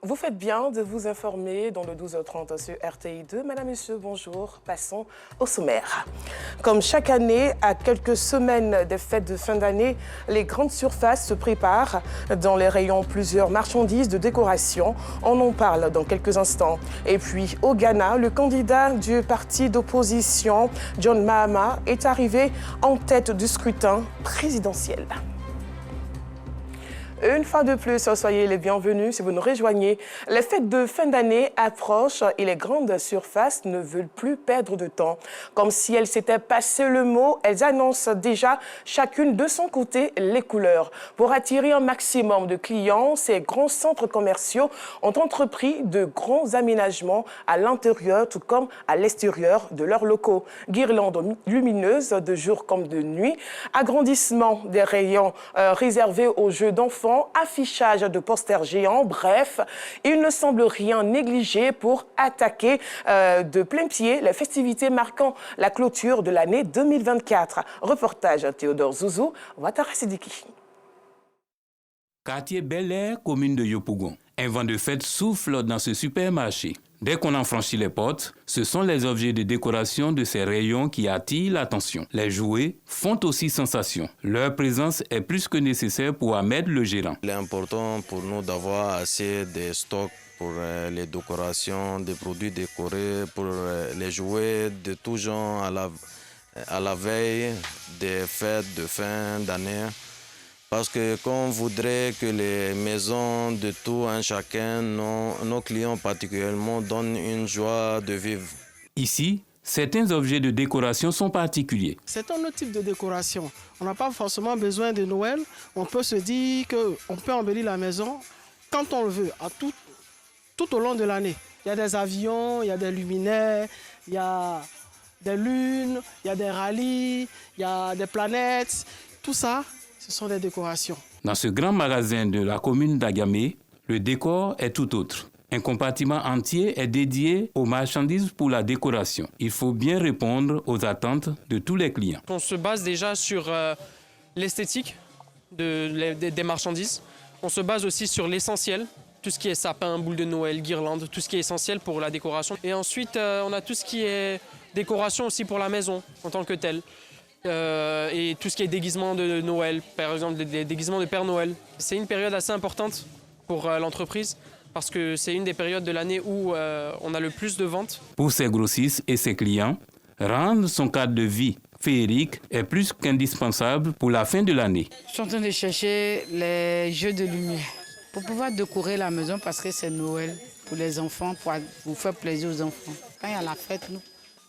Vous faites bien de vous informer dans le 12h30 sur RTI2. Madame, Monsieur, bonjour. Passons au sommaire. Comme chaque année, à quelques semaines des fêtes de fin d'année, les grandes surfaces se préparent. Dans les rayons, plusieurs marchandises de décoration. On en parle dans quelques instants. Et puis, au Ghana, le candidat du parti d'opposition, John Mahama, est arrivé en tête du scrutin présidentiel. Une fois de plus, soyez les bienvenus si vous nous rejoignez. Les fêtes de fin d'année approchent et les grandes surfaces ne veulent plus perdre de temps. Comme si elles s'étaient passé le mot, elles annoncent déjà chacune de son côté les couleurs. Pour attirer un maximum de clients, ces grands centres commerciaux ont entrepris de grands aménagements à l'intérieur tout comme à l'extérieur de leurs locaux. Guirlandes lumineuses de jour comme de nuit, agrandissement des rayons réservés aux jeux d'enfants, affichage de posters géants, bref, il ne semble rien négliger pour attaquer de plein pied les festivités marquant la clôture de l'année 2024. Reportage Théodore Zouzou, Ouattara Sidiki. Quartier Bel Air, commune de Yopougon. Un vent de fête souffle dans ce supermarché. Dès qu'on en franchit les portes, ce sont les objets de décoration de ces rayons qui attirent l'attention. Les jouets font aussi sensation. Leur présence est plus que nécessaire pour Ahmed, le gérant. Il est important pour nous d'avoir assez de stocks pour les décorations, des produits décorés, pour les jouets de tout genre à la veille des fêtes de fin d'année. Parce qu'on voudrait que les maisons de tout un chacun, nos clients particulièrement, donnent une joie de vivre. Ici, certains objets de décoration sont particuliers. C'est un autre type de décoration. On n'a pas forcément besoin de Noël. On peut se dire qu'on peut embellir la maison quand on le veut, tout au long de l'année. Il y a des avions, il y a des luminaires, il y a des lunes, il y a des rallyes, il y a des planètes. Tout ça, ce sont des décorations. Dans ce grand magasin de la commune d'Agamé, le décor est tout autre. Un compartiment entier est dédié aux marchandises pour la décoration. Il faut bien répondre aux attentes de tous les clients. On se base déjà sur l'esthétique des marchandises. On se base aussi sur l'essentiel, tout ce qui est sapin, boule de Noël, guirlande, tout ce qui est essentiel pour la décoration. Et ensuite, on a tout ce qui est décoration aussi pour la maison en tant que telle. Et tout ce qui est déguisement de Noël, par exemple des déguisements de Père Noël. C'est une période assez importante pour l'entreprise parce que c'est une des périodes de l'année où on a le plus de ventes. Pour ses grossistes et ses clients, rendre son cadre de vie féerique est plus qu'indispensable pour la fin de l'année. Je suis en train de chercher les jeux de lumière pour pouvoir décorer la maison parce que c'est Noël pour les enfants, pour vous faire plaisir aux enfants. Quand il y a la fête, nous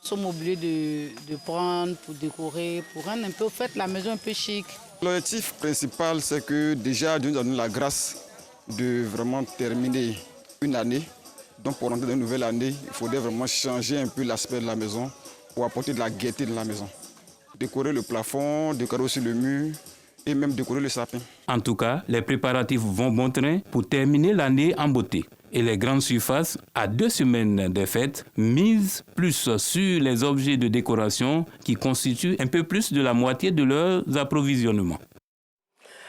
sommes obligés de prendre pour décorer, pour rendre un peu la maison un peu chic. L'objectif principal, c'est que déjà Dieu nous donne la grâce de vraiment terminer une année. Donc pour rentrer dans une nouvelle année, il faudrait vraiment changer un peu l'aspect de la maison pour apporter de la gaieté de la maison. Décorer le plafond, décorer aussi le mur et même décorer le sapin. En tout cas, les préparatifs vont bon train pour terminer l'année en beauté. Et les grandes surfaces, à 2 semaines des fêtes, misent plus sur les objets de décoration qui constituent un peu plus de la moitié de leurs approvisionnements.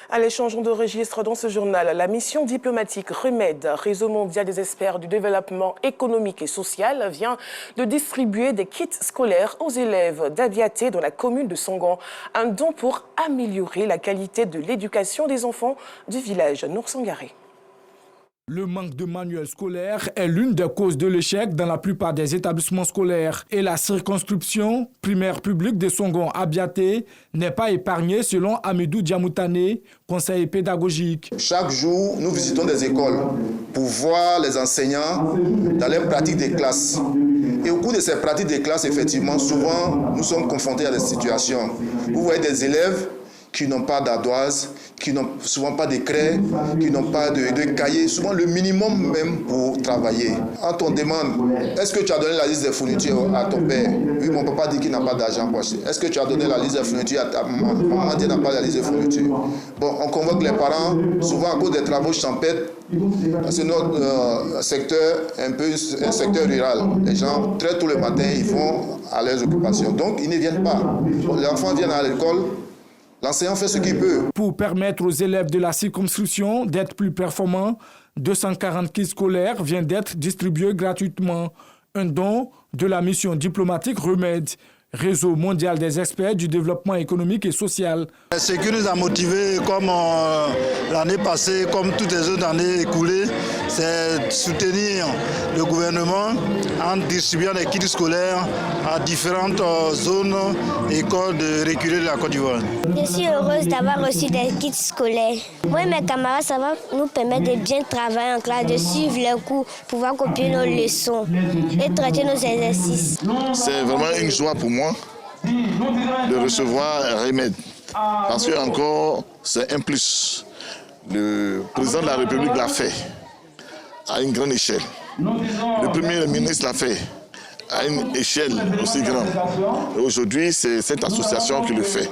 Allez, changeons de registre dans ce journal. La mission diplomatique Remède, Réseau mondial des experts du développement économique et social, vient de distribuer des kits scolaires aux élèves d'Abiaté dans la commune de Songon. Un don pour améliorer la qualité de l'éducation des enfants du village Nour-Sangaré. Le manque de manuels scolaires est l'une des causes de l'échec dans la plupart des établissements scolaires. Et la circonscription primaire publique de Songon-Abiaté n'est pas épargnée selon Amidou Diamoutane, conseiller pédagogique. Chaque jour, nous visitons des écoles pour voir les enseignants dans les pratiques des classes. Et au cours de ces pratiques des classes, effectivement, souvent, nous sommes confrontés à des situations. Vous voyez des élèves qui n'ont pas d'ardoise, qui n'ont souvent pas de craie, qui n'ont pas de cahier, souvent le minimum même pour travailler. Quand on demande, est-ce que tu as donné la liste des fournitures à ton père? Oui, mon papa dit qu'il n'a pas d'argent pour acheter. Est-ce que tu as donné la liste des fournitures à ta maman? Maman dit qu'elle n'a pas la liste des fournitures. Bon, on convoque les parents, souvent à cause des travaux champêtres, parce que notre secteur est un peu un secteur rural. Les gens, très tôt le matin, ils vont à leurs occupations. Donc, ils ne viennent pas. Les enfants viennent à l'école. L'enseignant fait ce qu'il peut. Pour permettre aux élèves de la circonscription d'être plus performants, 240 kits scolaires viennent d'être distribués gratuitement. Un don de la mission diplomatique Remède, réseau mondial des experts du développement économique et social. Ce qui nous a motivés, comme l'année passée, comme toutes les autres années écoulées, c'est soutenir le gouvernement en distribuant des kits scolaires à différentes zones écoles de reculés de la Côte d'Ivoire. Je suis heureuse d'avoir reçu des kits scolaires. Moi et mes camarades, ça va nous permettre de bien travailler en classe, de suivre les cours, pouvoir copier nos leçons et traiter nos exercices. C'est vraiment une joie pour moi de recevoir Remède. Parce que encore, c'est un plus. Le président de la République l'a fait à une grande échelle. Le Premier ministre l'a fait à une échelle aussi grande. Aujourd'hui, c'est cette association qui le fait.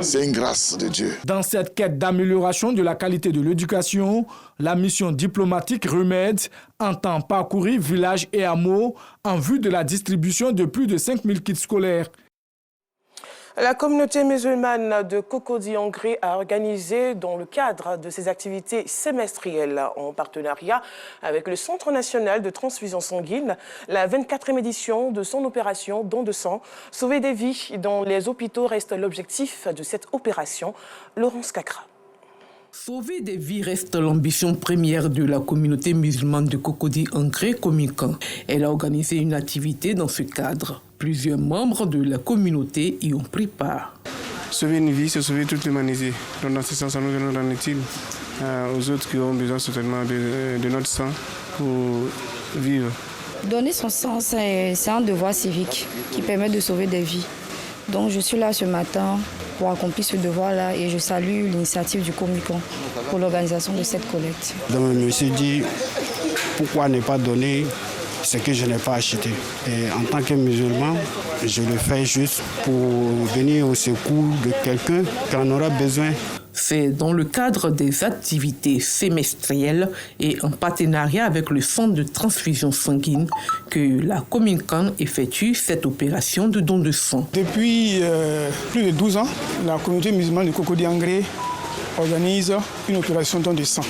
C'est une grâce de Dieu. Dans cette quête d'amélioration de la qualité de l'éducation, la mission diplomatique Remède entend parcourir villages et hameaux en vue de la distribution de plus de 5000 kits scolaires. La communauté musulmane de Cocody-Angré a organisé, dans le cadre de ses activités semestrielles en partenariat avec le Centre national de transfusion sanguine, la 24e édition de son opération Don de sang. Sauver des vies dans les hôpitaux reste l'objectif de cette opération. Laurence Kakra. Sauver des vies reste l'ambition première de la communauté musulmane de Cocody-Angré Komikan. Elle a organisé une activité dans ce cadre. Plusieurs membres de la communauté y ont pris part. Sauver une vie, c'est sauver toute l'humanité. Donc dans ce sens, ça nous donne utile aux autres qui ont besoin certainement de notre sang pour vivre. Donner son sang, c'est un devoir civique qui permet de sauver des vies. Donc je suis là ce matin pour accomplir ce devoir-là et je salue l'initiative du Komikan pour l'organisation de cette collecte. Donc je me suis dit, pourquoi ne pas donner ce que je n'ai pas acheté. Et en tant que musulman, je le fais juste pour venir au secours de quelqu'un qui en aura besoin. C'est dans le cadre des activités semestrielles et en partenariat avec le Centre de transfusion sanguine que la Komikan effectue cette opération de don de sang. Depuis plus de 12 ans, la communauté musulmane de Cocody-Angré organise une opération don de sang.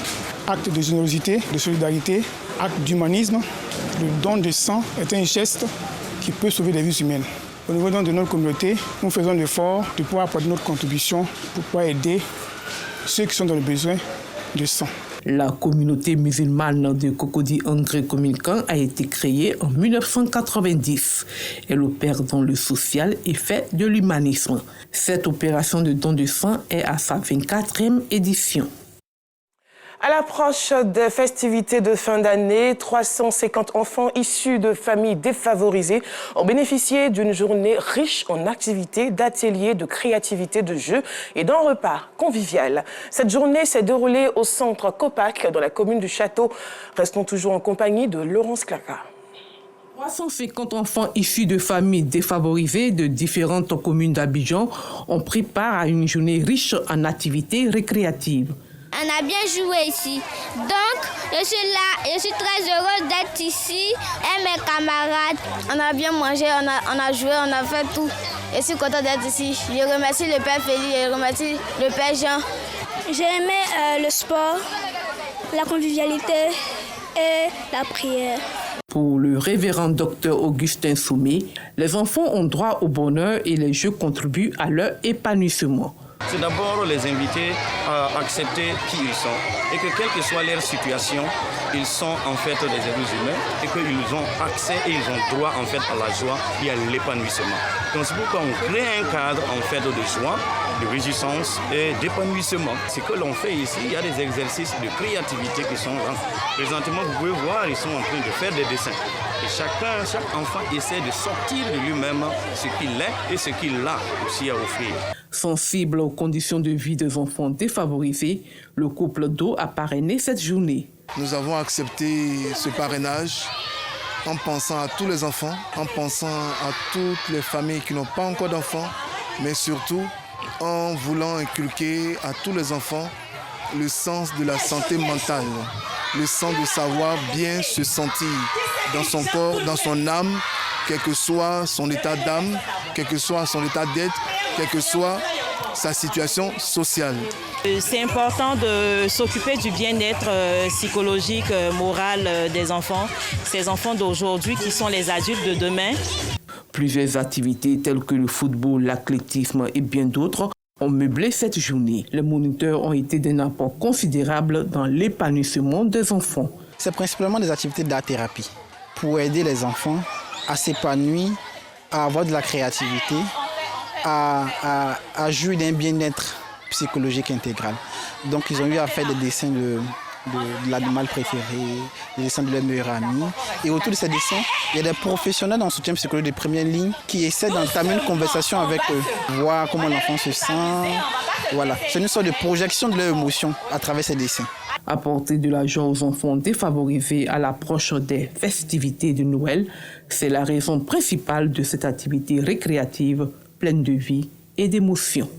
Acte de générosité, de solidarité, acte d'humanisme. Le don de sang est un geste qui peut sauver des vies humaines. Au niveau de notre communauté, nous faisons l'effort de pouvoir apporter notre contribution pour pouvoir aider ceux qui sont dans le besoin de sang. La communauté musulmane de Cocody-Angré Komikan a été créée en 1990. Elle opère dans le social et fait de l'humanisme. Cette opération de don de sang est à sa 24e édition. À l'approche des festivités de fin d'année, 350 enfants issus de familles défavorisées ont bénéficié d'une journée riche en activités, d'ateliers, de créativité, de jeux et d'un repas convivial. Cette journée s'est déroulée au centre Copac dans la commune du Château. Restons toujours en compagnie de Laurence Claca. 350 enfants issus de familles défavorisées de différentes communes d'Abidjan ont pris part à une journée riche en activités récréatives. On a bien joué ici. Donc, je suis là, je suis très heureuse d'être ici. Et mes camarades, on a bien mangé, on a joué, on a fait tout. Je suis contente d'être ici. Je remercie le Père Félix, je remercie le Père Jean. J'ai aimé le sport, la convivialité et la prière. Pour le révérend docteur Augustin Soumé, les enfants ont droit au bonheur et les jeux contribuent à leur épanouissement. C'est d'abord les inviter à accepter qui ils sont et que quelle que soit leur situation, ils sont en fait des êtres humains et qu'ils ont accès et ils ont droit en fait à la joie et à l'épanouissement. Donc c'est pourquoi on crée un cadre en fait de joie, de réjouissance et d'épanouissement. Ce que l'on fait ici, il y a des exercices de créativité qui sont là. Présentement, vous pouvez voir, ils sont en train de faire des dessins. Et chaque enfant essaie de sortir de lui-même ce qu'il est et ce qu'il a aussi à offrir. Sensible aux conditions de vie des enfants défavorisés, le couple d'eau a parrainé cette journée. Nous avons accepté ce parrainage en pensant à tous les enfants, en pensant à toutes les familles qui n'ont pas encore d'enfants, mais surtout en voulant inculquer à tous les enfants le sens de la santé mentale, le sens de savoir bien se sentir dans son corps, dans son âme, quel que soit son état d'âme, quel que soit son état d'être, quelle que soit sa situation sociale. C'est important de s'occuper du bien-être psychologique, moral des enfants, ces enfants d'aujourd'hui qui sont les adultes de demain. Plusieurs activités telles que le football, l'athlétisme et bien d'autres ont meublé cette journée. Les moniteurs ont été d'un apport considérable dans l'épanouissement des enfants. C'est principalement des activités d'art-thérapie pour aider les enfants à s'épanouir, à avoir de la créativité, à jouir d'un bien-être psychologique intégral. Donc ils ont eu à faire des dessins de l'animal préféré, des dessins de leur meilleur ami. Et autour de ces dessins, il y a des professionnels en soutien psychologique de première ligne qui essaient d'entamer une conversation avec eux, voir comment l'enfant se sent. Voilà, c'est une sorte de projection de leurs émotions à travers ces dessins. Apporter de la joie aux enfants défavorisés à l'approche des festivités de Noël, c'est la raison principale de cette activité récréative pleine de vie et d'émotions.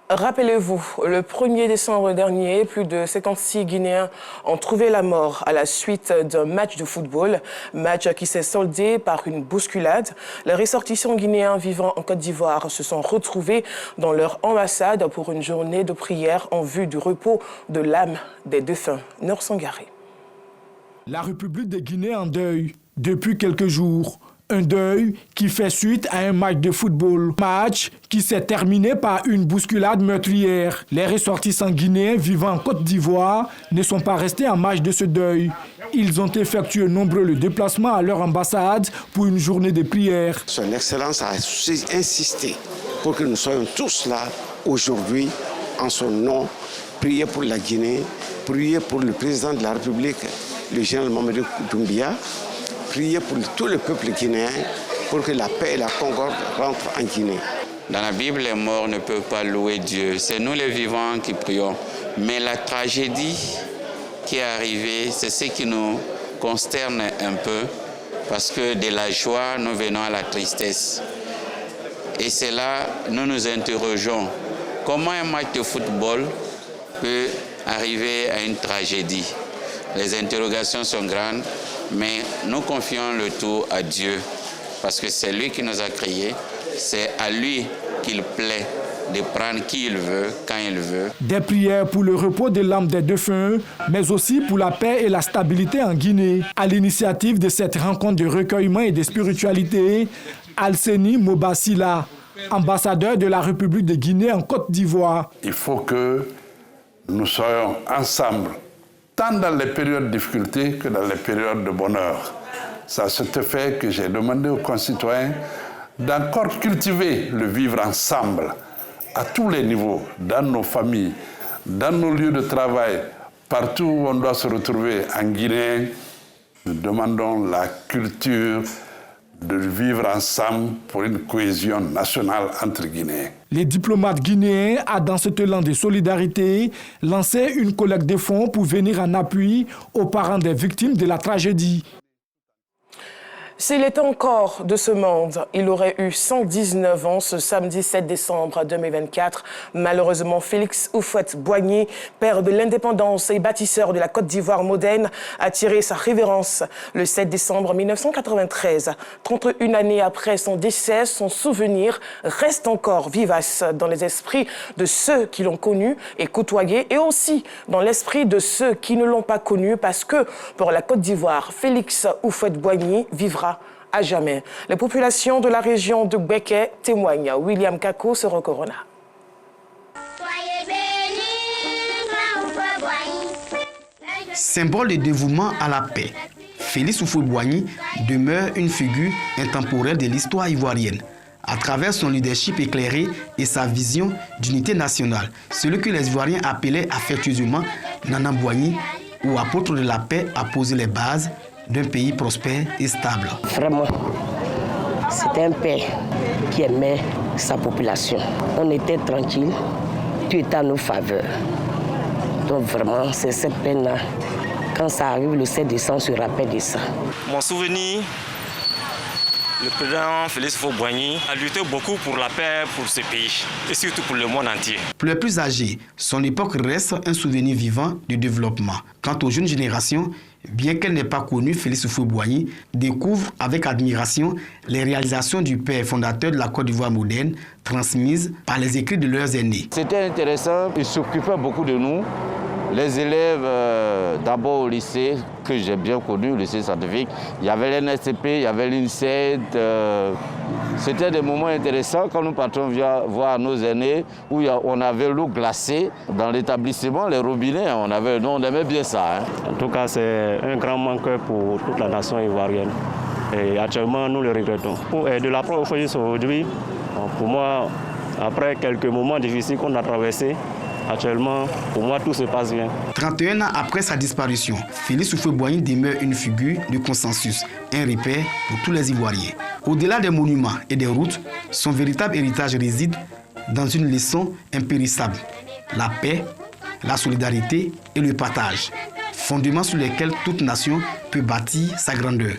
Rappelez-vous, le 1er décembre dernier, plus de 56 Guinéens ont trouvé la mort à la suite d'un match de football, match qui s'est soldé par une bousculade. Les ressortissants guinéens vivant en Côte d'Ivoire se sont retrouvés dans leur ambassade pour une journée de prière en vue du repos de l'âme des défunts. Nour Sangaré. La République de Guinée en deuil depuis quelques jours. Un deuil qui fait suite à un match de football. Match qui s'est terminé par une bousculade meurtrière. Les ressortissants guinéens vivant en Côte d'Ivoire ne sont pas restés en marge de ce deuil. Ils ont effectué nombreux le déplacement à leur ambassade pour une journée de prière. Son Excellence a insisté pour que nous soyons tous là aujourd'hui en son nom, prier pour la Guinée, prier pour le président de la République, le général Mamadou Doumbia, prier pour tout le peuple guinéen pour que la paix et la concorde rentrent en Guinée. Dans la Bible, les morts ne peuvent pas louer Dieu. C'est nous les vivants qui prions. Mais la tragédie qui est arrivée, c'est ce qui nous consterne un peu, parce que de la joie, nous venons à la tristesse. Et c'est là, nous nous interrogeons, comment un match de football peut arriver à une tragédie? Les interrogations sont grandes, mais nous confions le tout à Dieu, parce que c'est lui qui nous a créés, c'est à lui qu'il plaît de prendre qui il veut, quand il veut. Des prières pour le repos de l'âme des défunts, mais aussi pour la paix et la stabilité en Guinée. À l'initiative de cette rencontre de recueillement et de spiritualité, Alseni Mobasila, ambassadeur de la République de Guinée en Côte d'Ivoire. Il faut que nous soyons ensemble, tant dans les périodes de difficulté que dans les périodes de bonheur. C'est à cet effet que j'ai demandé aux concitoyens d'encore cultiver le vivre ensemble à tous les niveaux, dans nos familles, dans nos lieux de travail, partout où on doit se retrouver en Guinée. Nous demandons la culture de vivre ensemble pour une cohésion nationale entre Guinéens. Les diplomates guinéens ont, dans cet élan de solidarité, lancé une collecte de fonds pour venir en appui aux parents des victimes de la tragédie. S'il était encore de ce monde, il aurait eu 119 ans ce samedi 7 décembre 2024. Malheureusement, Félix Houphouët-Boigny, père de l'indépendance et bâtisseur de la Côte d'Ivoire moderne, a tiré sa révérence le 7 décembre 1993. 31 années après son décès, son souvenir reste encore vivace dans les esprits de ceux qui l'ont connu et côtoyé, et aussi dans l'esprit de ceux qui ne l'ont pas connu, parce que pour la Côte d'Ivoire, Félix Houphouët-Boigny vivra à jamais. Les populations de la région de Béké témoignent. William Kako, Soro Corona. Symbole de dévouement à la paix, Félix Houphouët-Boigny demeure une figure intemporelle de l'histoire ivoirienne. À travers son leadership éclairé et sa vision d'unité nationale, celui que les Ivoiriens appelaient affectueusement Nana Boigny, ou apôtre de la paix, a posé les bases d'un pays prospère et stable. Vraiment, c'est un père qui aimait sa population. On était tranquille, tout était à nos faveurs. Donc vraiment, c'est cette peine-là. Quand ça arrive, le 7 décembre, on se rappelle de ça. Mon souvenir, le président Félix Houphouët-Boigny a lutté beaucoup pour la paix pour ce pays et surtout pour le monde entier. Pour les plus âgés, son époque reste un souvenir vivant du développement. Quant aux jeunes générations, Bien qu'elle n'ait pas connu Félix Houphouët-Boigny, découvre avec admiration les réalisations du père fondateur de la Côte d'Ivoire moderne, transmises par les écrits de leurs aînés. C'était intéressant, il s'occupait beaucoup de nous. Les élèves, d'abord au lycée, que j'ai bien connu, le lycée scientifique, il y avait l'NSCP, il y avait l'INSED. C'était des moments intéressants quand nous partions voir nos aînés, où on avait l'eau glacée dans l'établissement, les robinets, on aimait bien ça. En tout cas, c'est un grand manque pour toute la nation ivoirienne. Et actuellement, nous le regrettons. De la preuve aujourd'hui, pour moi, après quelques moments difficiles qu'on a traversés, actuellement, pour moi, tout se passe bien. 31 ans après sa disparition, Félix Houphouët-Boigny demeure une figure de consensus, un repère pour tous les Ivoiriens. Au-delà des monuments et des routes, son véritable héritage réside dans une leçon impérissable: la paix, la solidarité et le partage, fondements sur lesquels toute nation peut bâtir sa grandeur.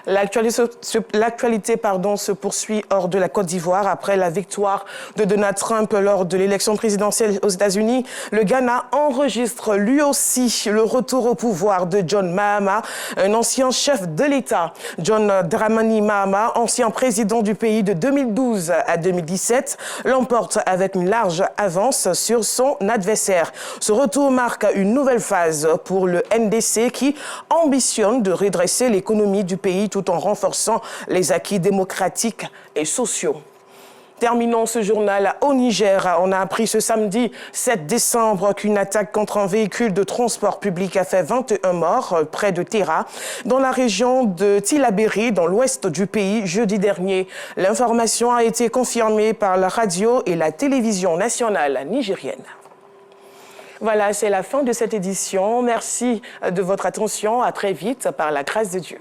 L'actualité se poursuit hors de la Côte d'Ivoire. Après la victoire de Donald Trump lors de l'élection présidentielle aux États-Unis, le Ghana enregistre lui aussi le retour au pouvoir de John Mahama, un ancien chef de l'État. John Dramani Mahama, ancien président du pays de 2012 à 2017, l'emporte avec une large avance sur son adversaire. Ce retour marque une nouvelle phase pour le NDC qui ambitionne de redresser l'économie du pays tout en renforçant les acquis démocratiques et sociaux. Terminons ce journal au Niger. On a appris ce samedi 7 décembre qu'une attaque contre un véhicule de transport public a fait 21 morts près de Terra, dans la région de Tillabéri, dans l'ouest du pays, jeudi dernier. L'information a été confirmée par la radio et la télévision nationale nigérienne. Voilà, c'est la fin de cette édition. Merci de votre attention. À très vite, par la grâce de Dieu.